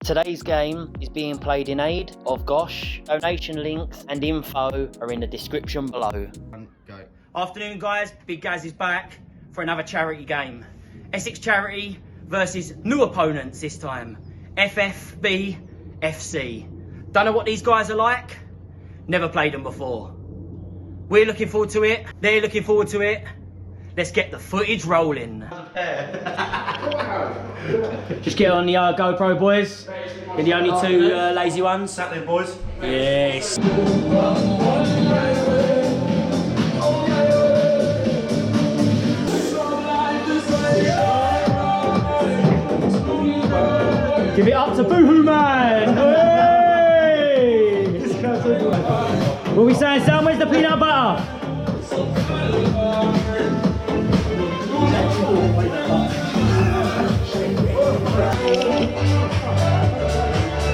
Today's game is being played in aid of Gosh. Donation links and info are in the description below. Go. Afternoon guys, Big Gaz is back for another charity game. Essex Charity versus new opponents this time. FFB FC. Don't know what these guys are like. Never played them before. We're looking forward to it. They're looking forward to it. Let's get the footage rolling. Just get on the GoPro, boys. You're the only two lazy ones. Sat there, boys. Yes. Give it up to Boohoo Man! Hey! What are we saying, Sam? Where's the peanut butter?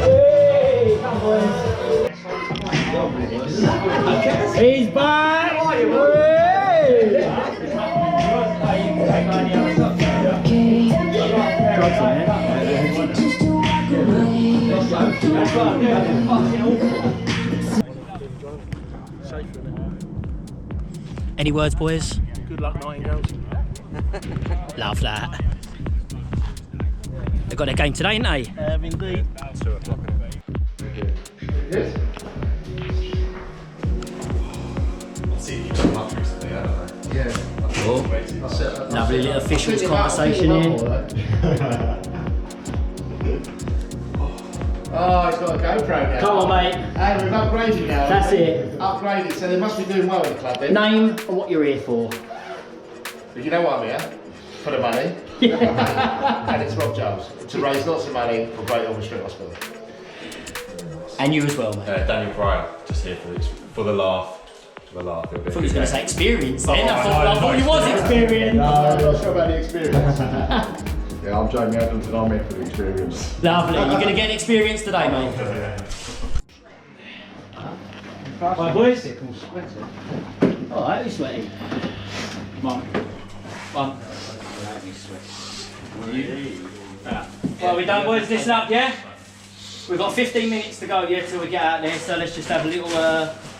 Hey, come boys. He's back! Hey! Any words, boys? Good luck, Nightingales. Love that. They've got their game today, ain't they? Indeed. 2 o'clock. Yes. I've seen you come up recently, haven't I? Yeah. Lovely little officials conversation here. Oh, he's got a GoPro now. Come on, mate. Hey, we've upgraded now. That's it. Upgraded, so they must be doing well in the club then. Name and what you're here for. But you know what I'm here? For the money. And it's Rob Jones. To raise lots of money for Great Ormond Street Hospital. And you as well, mate. Daniel Pryor, just here for the laugh. For the laugh. I thought he was going to say experience then. I no, thought he was experienced. No, I'm not sure about the experience. Yeah, I'm Jamie Adams and I'm here for the experience. Lovely. You're going to get experience today, mate. Right, boys. Alright, who's sweating? One. Well, we done, boys. Listen up, yeah? We've got 15 minutes to go, yeah, till we get out there. So let's just have a little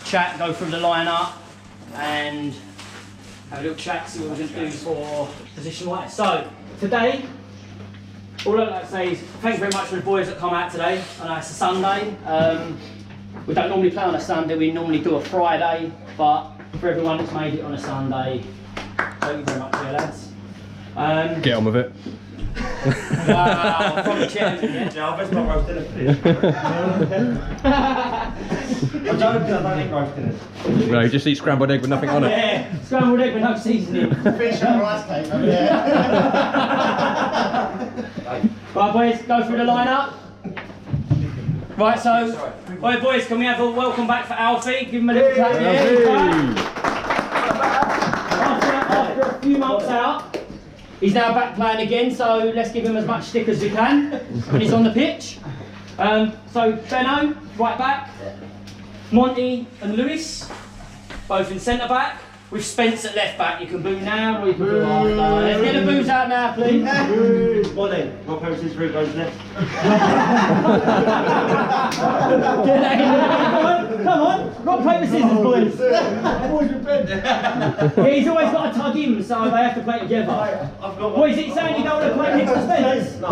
chat, go through the line-up, and have a little chat, see what we're going to do for position-wise. So, today, all I'd like to say is thank you very much for the boys that come out today. I know it's a Sunday. We don't normally play on a Sunday, we normally do a Friday, but for everyone that's made it on a Sunday, thank you very much, dear lads. Get on with it. Wow, from the chairman, yeah? Yeah, I'll best not roast dinner, please. I'm joking, I don't eat roast dinners. No, you just eat scrambled egg with nothing on it. Yeah, scrambled egg with no seasoning. Fish and rice cake over there. Right, boys, go through the lineup. Right, so, right, boys, can we have a welcome back for Alfie? Give him a little clap, yeah. After a few months out, he's now back playing again, so let's give him as much stick as we can when he's on the pitch. So, Benno, right back. Monty and Lewis, both in centre back. With Spence at left back. You can boo now or you can boo after. Let's get the boos out now, please. What then? Rob Paper Scissors goes left. Come on, rock, paper, scissors, boys. Yeah, he's always got to tug him, so they have to play together. I've got Boys, is it saying you don't want to play next to Spence? No.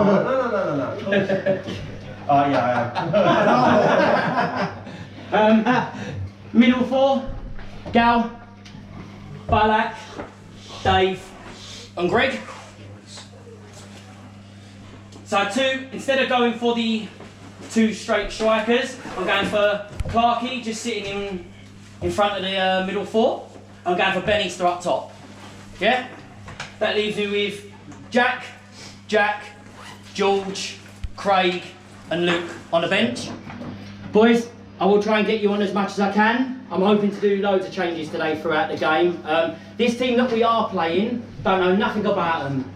Oh, yeah, Middle four, Gal, Balak, Dave, and Greg. So instead of going for the 2 straight strikers, I'm going for Clarkey, just sitting in front of the middle 4. I'm going for Ben Easter up top. Yeah? That leaves me with Jack, George, Craig, and Luke on the bench. Boys, I will try and get you on as much as I can. I'm hoping to do loads of changes today throughout the game. This team that we are playing, don't know nothing about them.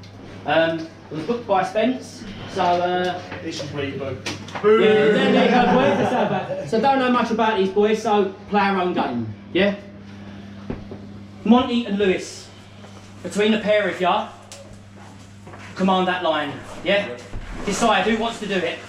It was booked by Spence, so... This is where you go. Yeah, there you go, boys. Let's have that. So don't know much about these boys, so play our own game, yeah? Monty and Lewis, between the pair of you, command that line, yeah? Decide who wants to do it.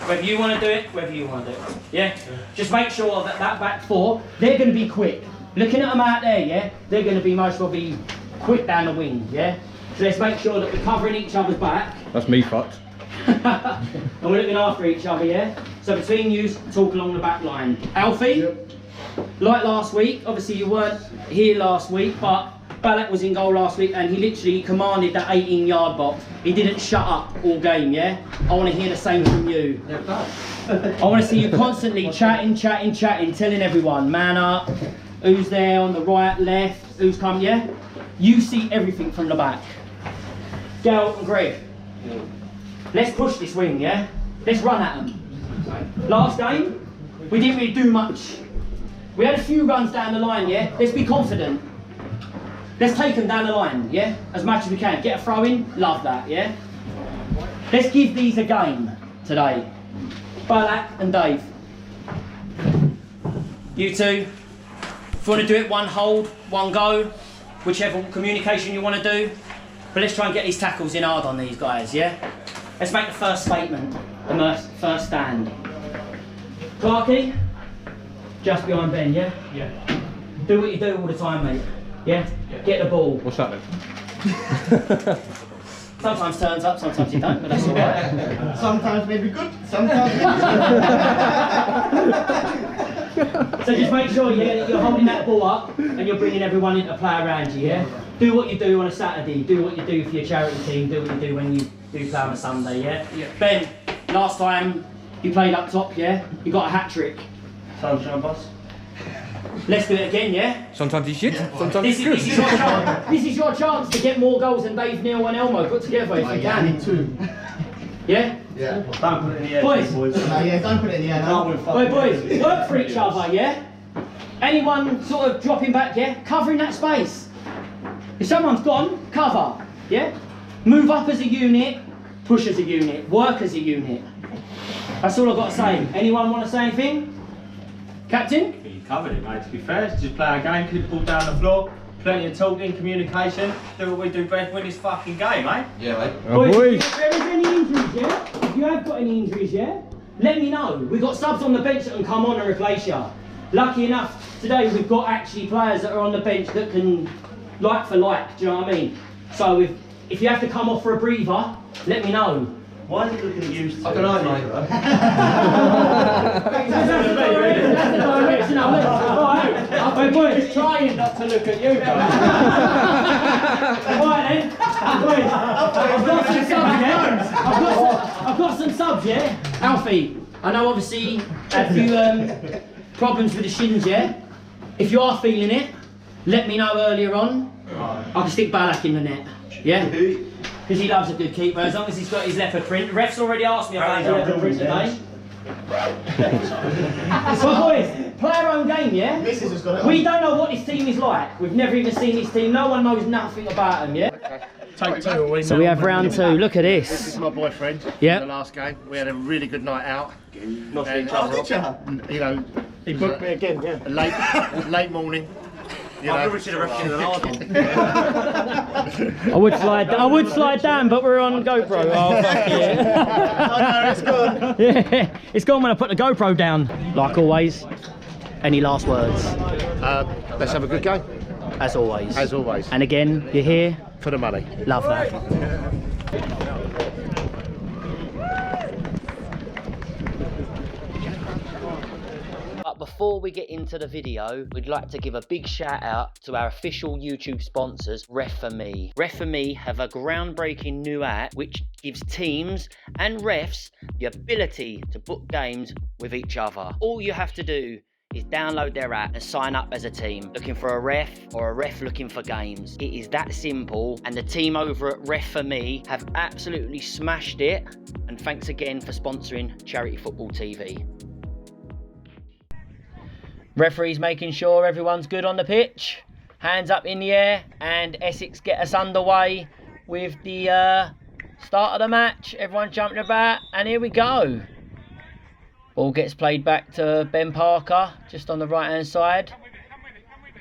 Whether you want to do it, whether you want to do it. Yeah? Just make sure that that back four, they're going to be quick. Looking at them out there, yeah? They're going to be most probably quick down the wing, yeah? So let's make sure that we're covering each other's back. That's me fucked. And we're looking after each other, yeah? So between you, talk along the back line. Alfie, like last week, obviously you weren't here last week, but Balak was in goal last week and he literally commanded that 18-yard box. He didn't shut up all game, yeah? I want to hear the same from you. I want to see you constantly chatting, telling everyone, man up, who's there on the right, left, who's come, yeah? You see everything from the back. Gail and Greg, let's push this wing, yeah? Let's run at them. Last game, we didn't really do much. We had a few runs down the line, yeah? Let's be confident. Let's take them down the line, yeah? As much as we can. Get a throw in, love that, yeah? Let's give these a game today. Balak and Dave. You two, if you want to do it, one hold, one go, whichever communication you want to do. But let's try and get these tackles in hard on these guys, yeah? Let's make the first statement, the first stand. Clarky, just behind Ben, yeah? Yeah. Do what you do all the time, mate. Yeah? Get the ball. What's that then? Sometimes turns up, sometimes you don't, but that's alright. Sometimes maybe good, sometimes maybe So just make sure, yeah, that you're holding that ball up and you're bringing everyone in to play around you, yeah? Do what you do on a Saturday, do what you do for your charity team, do what you do when you do play on a Sunday, yeah? Ben, last time you played up top, yeah? You got a hat-trick. Sunshine boss. Let's do it again, yeah? Sometimes he's shit, sometimes This he's good. is your chance. This is your chance to get more goals than Dave, Neil and Elmo put together if you can. Two. Yeah? Yeah. Don't put it in the air, Boys. Yeah, don't put it in the air. No. Wait, boys, work for each other, yeah? Anyone sort of dropping back, yeah? Covering that space. If someone's gone, cover, yeah? Move up as a unit, push as a unit, work as a unit. That's all I've got to say. Anyone want to say anything? Captain? You covered it, mate, to be fair. Just play our game, keep the ball down the floor, plenty of talking, communication, do what we do best, win this fucking game, mate. Yeah, mate. Oh, boys. If there is any injuries, yeah? If you have got any injuries, yeah? Let me know. We've got subs on the bench that can come on and replace you. Lucky enough, today we've got actually players that are on the bench that can, like for like, do you know what I mean? So if you have to come off for a breather, let me know. Why is it looking at you? I don't know, mate. That's the direction I look. Alright, boys, trying not to look at you guys. Alright then, boys, I've got some subs, yeah? I've got some subs, yeah? Alfie, I know obviously had a few problems with the shins, yeah? If you are feeling it, let me know earlier on. I can stick Balak in the net, yeah? Because he loves a good keeper, as long as he's got his leopard print. The ref's already asked me about his leopard print today. So boys, play our own game, yeah? We don't know what this team is like. We've never even seen this team. No one knows nothing about them, yeah? Take two. So we have round two. Look at This this. is my boyfriend. Yep. The last game, we had a really good night out. Not And, each other. you know, He booked me again, yeah. a late morning. You know, should have reckoned an hard one. I would slide down, but we're on GoPro. Oh, fuck yeah. Oh no, it's gone. Yeah, it's gone when I put the GoPro down. Like always, any last words? let's have a good game, As always. as always, And again, you're here. for the money. Love that. But before we get into the video, we'd like to give a big shout out to our official YouTube sponsors, Ref4Me. Ref4Me have a groundbreaking new app which gives teams and refs the ability to book games with each other. All you have to do is download their app and sign up as a team looking for a ref or a ref looking for games. It is that simple, and the team over at Ref4Me have absolutely smashed it, and thanks again for sponsoring Charity Football TV. Referee's making sure everyone's good on the pitch. Hands up in the air, and Essex get us underway with the start of the match. Everyone jumping about, and here we go. Ball gets played back to Ben Parker, just on the right hand side,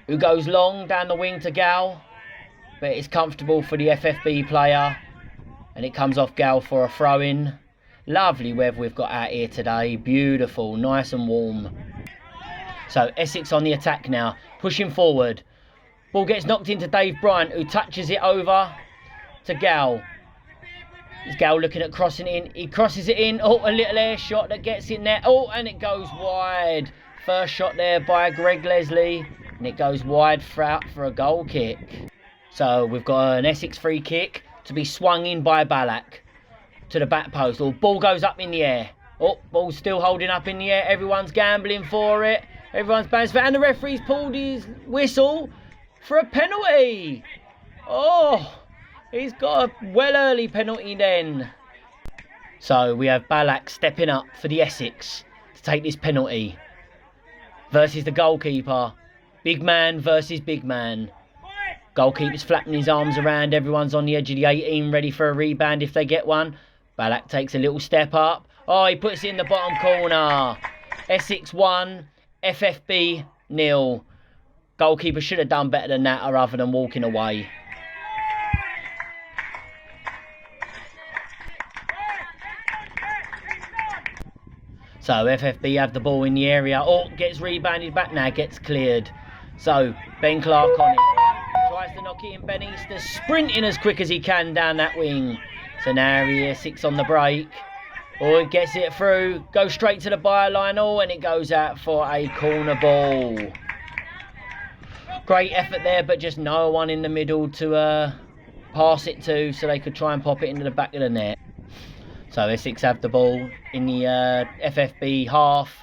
who goes long down the wing to Gal, but it's comfortable for the FFB player, and it comes off Gal for a throw in. Lovely weather we've got out here today. Beautiful, nice and warm. So Essex on the attack now, pushing forward. Ball gets knocked into Dave Bryant, who touches it over to Gal. Is Gal looking at crossing it in? He crosses it in. Oh, a little air shot that gets in there. Oh, and it goes wide. First shot there by Greg Leslie, and it goes wide for a goal kick. So we've got an Essex free kick to be swung in by Ballack to the back post. Oh, ball goes up in the air. Oh, ball's still holding up in the air. Everyone's gambling for it. Everyone's bouncing for it. And the referee's pulled his whistle for a penalty. Oh, he's got a well early penalty then. So we have Ballack stepping up for the Essex to take this penalty versus the goalkeeper. Big man versus big man. Goalkeeper's flapping his arms around. Everyone's on the edge of the 18 ready for a rebound if they get one. Ballack takes a little step up. Oh, he puts it in the bottom corner. Essex 1, FFB 0. Goalkeeper should have done better than that other than walking away. So FFB have the ball in the area. Oh, gets rebounded back now, gets cleared. So Ben Clark on it. Tries to knock it in. Ben Easter sprinting as quick as he can down that wing. So now Essex on the break. Oh, he gets it through. Goes straight to the byline. Oh, and it goes out for a corner ball. Great effort there, but just no one in the middle to pass it to, so they could try and pop it into the back of the net. So Essex have the ball in the FFB half.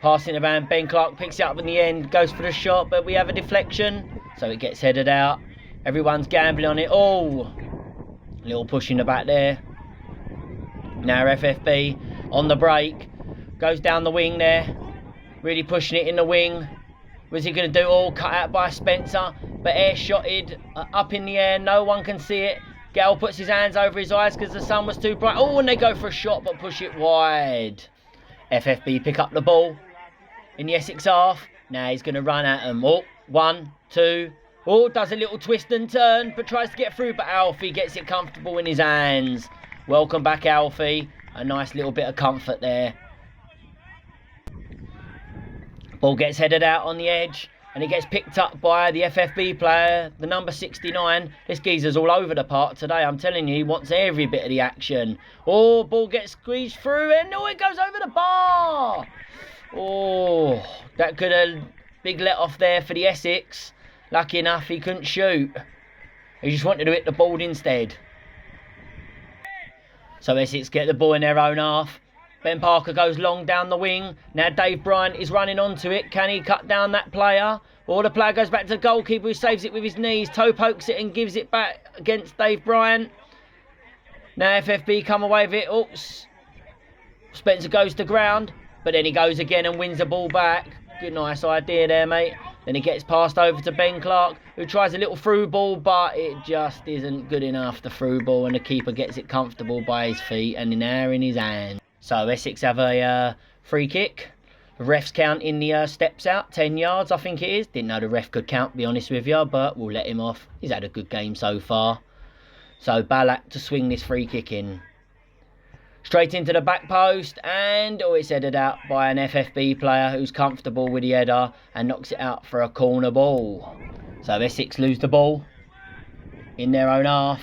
Passing around, Ben Clark picks it up in the end, goes for the shot, but we have a deflection, so it gets headed out. Everyone's gambling on it. Oh, little push in the back there. Now FFB on the break, goes down the wing there, really pushing it in the wing. Was he going to do all cut out by Spencer, but air shotted up in the air, no one can see it. Gal puts his hands over his eyes because the sun was too bright. Oh, and they go for a shot but push it wide. FFB pick up the ball in the Essex half. Now he's going to run at them. Oh, 1, 2. Oh, does a little twist and turn but tries to get through, but Alfie gets it comfortable in his hands. Welcome back, Alfie. A nice little bit of comfort there. Ball gets headed out on the edge, and it gets picked up by the FFB player, the number 69. This geezer's all over the park today, I'm telling you. He wants every bit of the action. Oh, ball gets squeezed through, and oh, it goes over the bar. Oh, that could have big let off there for the Essex. Lucky enough, he couldn't shoot. He just wanted to hit the ball instead. So Essex get the ball in their own half. Ben Parker goes long down the wing. Now Dave Bryant is running onto it. Can he cut down that player? Or the player goes back to the goalkeeper, who saves it with his knees. Toe pokes it and gives it back against Dave Bryant. Now FFB come away with it. Oops. Spencer goes to ground. But then he goes again and wins the ball back. Good, nice idea there, mate. Then he gets passed over to Ben Clark, who tries a little through ball, but it just isn't good enough, the through ball, and the keeper gets it comfortable by his feet and in air in his hand. So Essex have a free kick. The ref's counting the steps out, 10 yards I think it is. Didn't know the ref could count, to be honest with you, but we'll let him off. He's had a good game so far. So Ballack to swing this free kick in. Straight into the back post, and it's headed out by an FFB player who's comfortable with the header and knocks it out for a corner ball. So Essex lose the ball in their own half.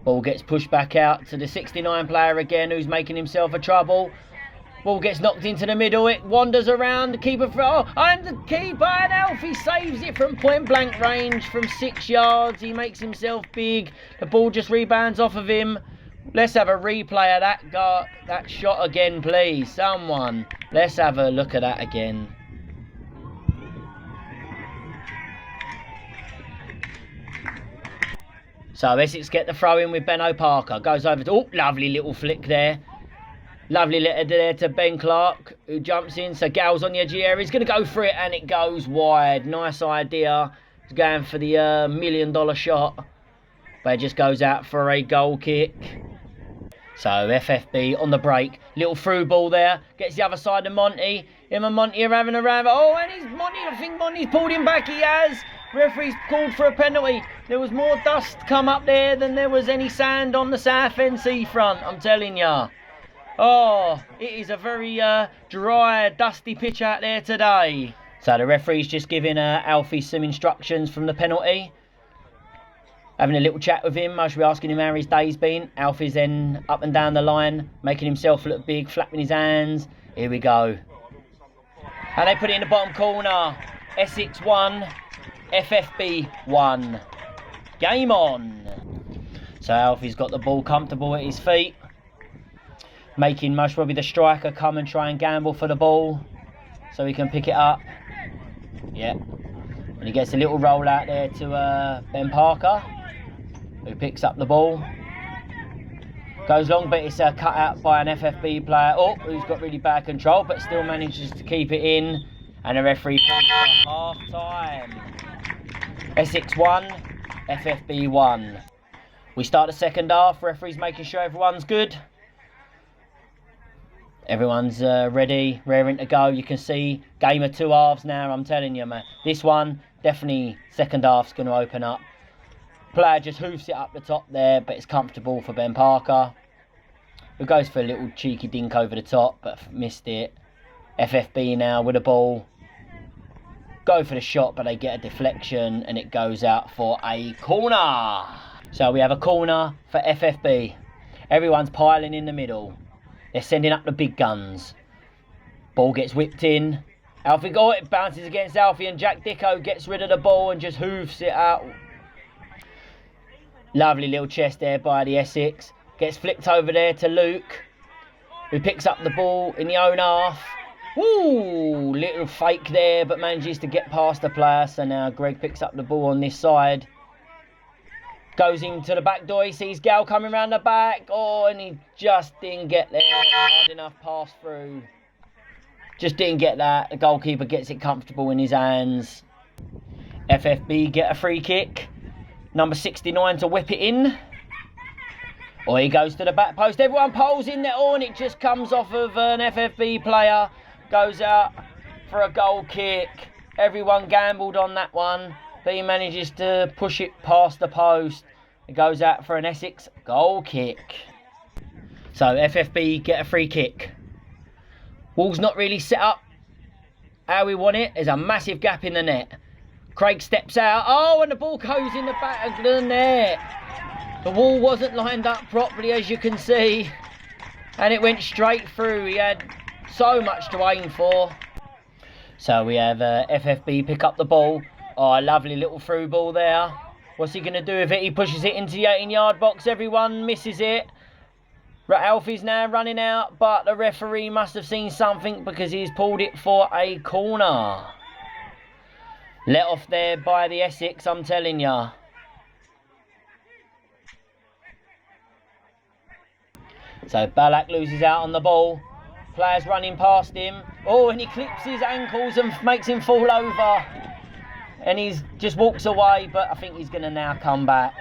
Ball gets pushed back out to the 69 player again, who's making himself a trouble. Ball gets knocked into the middle, it wanders around, the keeper and the keeper, and Alfie saves it from point blank range from 6 yards. He makes himself big, the ball just rebounds off of him. Let's have a replay of that shot again, please. Someone. Let's have a look at that again. So Essex get the throw in with Benno Parker. Goes over to... Oh, lovely little flick there. Lovely letter there to Ben Clark, who jumps in. So Gal's on the edge of the area. He's going to go for it, and it goes wide. Nice idea. He's going for the $1 million shot. But it just goes out for a goal kick. So FFB on the break. Little through ball there. Gets the other side of Monty. Him and Monty are having a round. Oh, and Monty, I think Monty's pulled him back. He has. Referee's called for a penalty. There was more dust come up there than there was any sand on the Southend seafront, I'm telling ya. Oh, it is a very dry, dusty pitch out there today. So the referee's just giving Alfie some instructions from the penalty. Having a little chat with him, mostly asking him how his day's been. Alfie's then up and down the line, making himself look big, flapping his hands. Here we go. And they put it in the bottom corner. Essex 1, FFB 1. Game on. So Alfie's got the ball comfortable at his feet, making most probably the striker come and try and gamble for the ball so he can pick it up. Yeah. And he gets a little roll out there to Ben Parker, who picks up the ball. Goes long, but it's cut out by an FFB player. Oh, who's got really bad control, but still manages to keep it in. And the referee points at half time. Essex 1, FFB 1. We start the second half. Referee's making sure everyone's good. Everyone's ready, raring to go. You can see game of two halves now, I'm telling you, man. This one, definitely second half's going to open up. Player just hoofs it up the top there, but it's comfortable for Ben Parker, who goes for a little cheeky dink over the top, but missed it. FFB now with the ball. Go for the shot, but they get a deflection, and it goes out for a corner. So we have a corner for FFB. Everyone's piling in the middle. They're sending up the big guns. Ball gets whipped in. Alfie, oh, it bounces against Alfie, and Jack Dicko gets rid of the ball and just hoofs it out. Lovely little chest there by the Essex. Gets flicked over there to Luke, who picks up the ball in the own half. Woo! Little fake there, but manages to get past the player. So now Greg picks up the ball on this side. Goes into the back door. He sees Gal coming around the back. Oh, and he just didn't get there. Hard enough pass through. Just didn't get that. The goalkeeper gets it comfortable in his hands. FFB get a free kick. Number 69 to whip it in. Or he goes to the back post. Everyone pulls in there. Oh, and it just comes off of an FFB player. Goes out for a goal kick. Everyone gambled on that one, but he manages to push it past the post. It goes out for an Essex goal kick. So FFB get a free kick. Wall's not really set up how we want it. There's a massive gap in the net. Craig steps out. Oh, and the ball goes in the back of the net. The wall wasn't lined up properly, as you can see, and it went straight through. He had so much to aim for. So we have FFB pick up the ball. Oh, a lovely little through ball there. What's he going to do with it? He pushes it into the 18-yard box. Everyone misses it. Alfie's now running out, but the referee must have seen something because he's pulled it for a corner. Let off there by the Essex, I'm telling ya. So Ballack loses out on the ball. Players running past him. Oh, and he clips his ankles and makes him fall over. And he's just walks away, but I think he's going to now come back.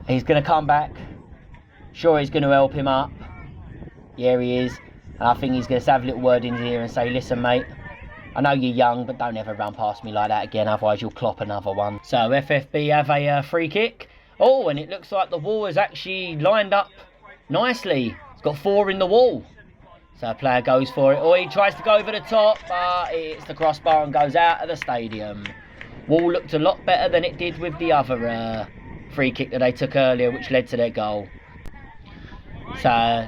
He's going to come back. Sure, he's going to help him up. Yeah, he is. And I think he's going to have a little word in his ear and say, listen, mate, I know you're young, but don't ever run past me like that again, otherwise you'll clop another one. So FFB have a free kick. Oh, and it looks like the wall is actually lined up nicely. It's got 4 in the wall. So a player goes for it. Oh, he tries to go over the top, but it hits the crossbar and goes out of the stadium. Wall looked a lot better than it did with the other free kick that they took earlier, which led to their goal. So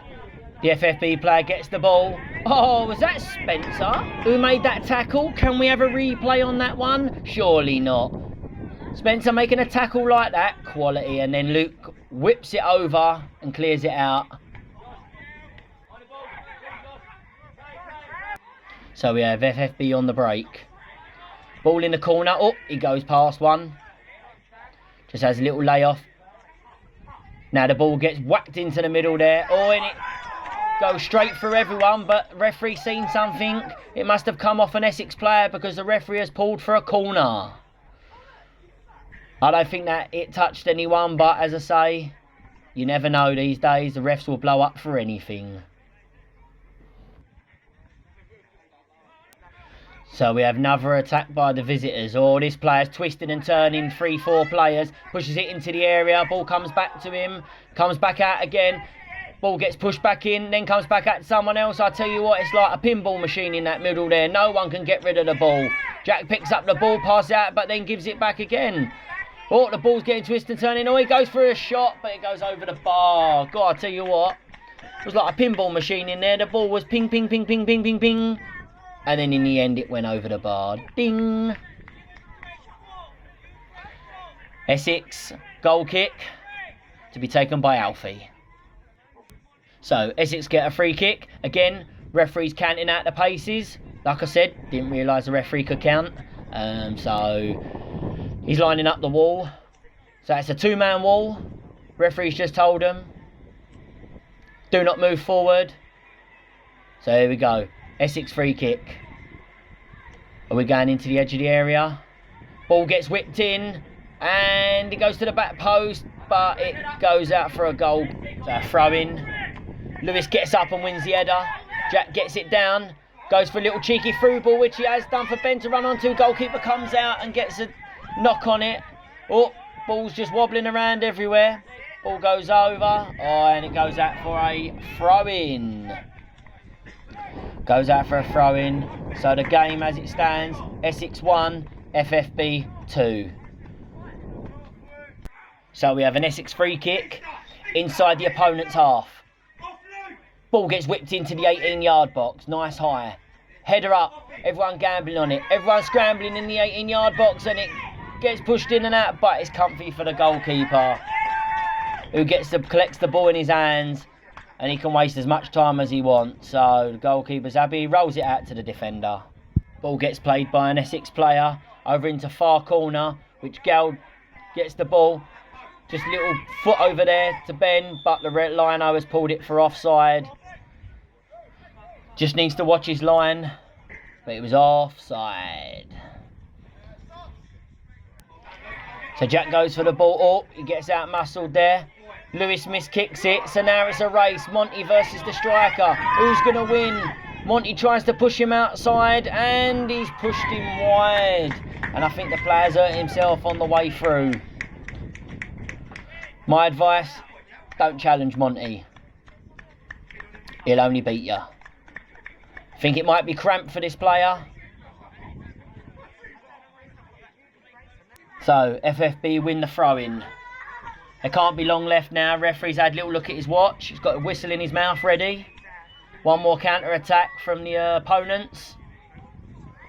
the FFB player gets the ball. Oh, was that Spencer who made that tackle? Can we have a replay on that one? Surely not. Spencer making a tackle like that, quality, and then Luke whips it over and clears it out. So we have FFB on the break. Ball in the corner. Oh, he goes past one. Just has a little layoff. Now the ball gets whacked into the middle there. Oh, and it goes straight through everyone, but referee seen something. It must have come off an Essex player because the referee has pulled for a corner. I don't think that it touched anyone, but as I say, you never know these days. The refs will blow up for anything. So we have another attack by the visitors. Oh, this player's twisting and turning 3-4 players. Pushes it into the area. Ball comes back to him. Comes back out again. Ball gets pushed back in. Then comes back at someone else. I tell you what, it's like a pinball machine in that middle there. No one can get rid of the ball. Jack picks up the ball, passes out, but then gives it back again. Oh, the ball's getting twisted and turning. Oh, he goes for a shot, but it goes over the bar. God, I tell you what. It was like a pinball machine in there. The ball was ping, ping, ping, ping, ping, ping, ping. And then in the end, it went over the bar. Ding. Essex, goal kick to be taken by Alfie. So, Essex get a free kick. Again, referee's counting out the paces. Like I said, didn't realise the referee could count. So, he's lining up the wall. So, it's a two-man wall. Referee's just told him, do not move forward. So, here we go. Essex free kick. Are we going into the edge of the area? Ball gets whipped in. And it goes to the back post. But it goes out for a goal. So, a throw-in. Lewis gets up and wins the header. Jack gets it down. Goes for a little cheeky through ball, which he has done for Ben to run onto. Goalkeeper comes out and gets a knock on it. Oh, ball's just wobbling around everywhere. Ball goes over. Oh, and it goes out for a throw-in. Goes out for a throw-in. So the game as it stands, Essex 1, FFB 2. So we have an Essex free kick inside the opponent's half. Ball gets whipped into the 18-yard box. Nice high. Header up. Everyone gambling on it. Everyone scrambling in the 18-yard box and it gets pushed in and out, but it's comfy for the goalkeeper, who collects the ball in his hands and he can waste as much time as he wants. So the goalkeeper's happy. He rolls it out to the defender. Ball gets played by an Essex player over into far corner, which Gal gets the ball. Just a little foot over there to Ben, but the red lino has pulled it for offside. Just needs to watch his line, but it was offside. So Jack goes for the ball. Oh, he gets out muscled there. Lewis miskicks it, so now it's a race. Monty versus the striker. Who's going to win? Monty tries to push him outside, and he's pushed him wide. And I think the player's hurt himself on the way through. My advice, don't challenge Monty. He'll only beat you. Think it might be cramped for this player. So, FFB win the throw-in. There can't be long left now. Referee's had a little look at his watch. He's got a whistle in his mouth ready. One more counter-attack from the opponents.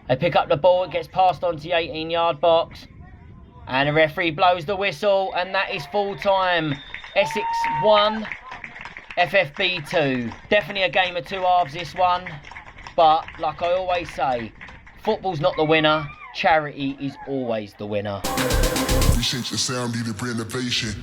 They pick up the ball. It gets passed on to the 18-yard box. And the referee blows the whistle, and that is full time. Essex 1, FFB 2. Definitely a game of two halves, this one. But, like I always say, football's not the winner. Charity is always the winner. Appreciate your sound, need a renovation.